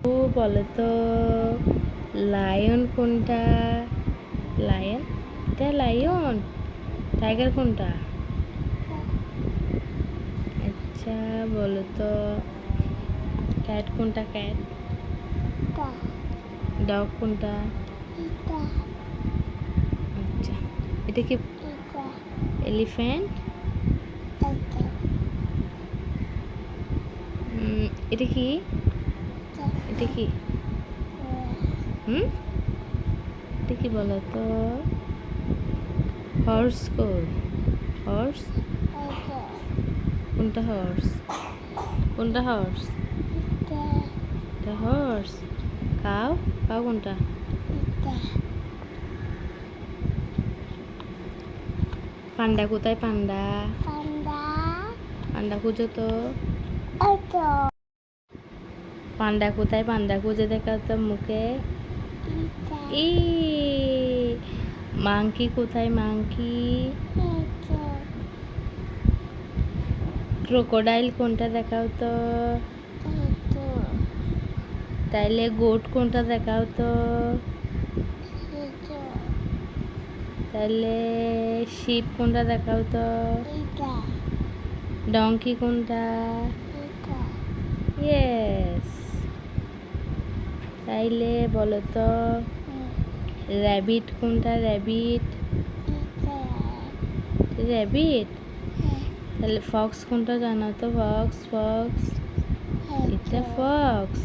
ও বলো তো লায়ন কোনটা? লায়ন, এটা লায়ন। টাইগার কোনটা? আচ্ছা বলো তো ক্যাট কোনটা? ক্যাট। ডগ কোনটা? আচ্ছা, এটা কি এলিফ্যান্ট? এটা কি? এটা কি? হুম, এটা কি বলো তো? হর্স কই? হর্স কোনটা? হর্স কোনটা? হর্স, এটা হর্স। কাউ, কাউ কোনটা? পান্ডা কোথায়? পান্ডা, পান্ডা খুঁজো তো। পান্ডা কোথায়? পান্ডা খুঁজে দেখাও তো মুখে। ই মাংকি কোথায়? মাংকি। ক্রোকোডাইল কোনটা দেখাও তো। তাইলে গোট কোনটা দেখাও তো। তাহলে শিপ কোনটা দেখাও তো। ডঙ্কি কোনটা? ইয়েস। তাইলে বলো তো র্যাবিট কোনটা? Rabbit, rabbit. তাহলে ফক্স কোনটা জানো তো? ফক্স, ফক্স, এটা ফক্স।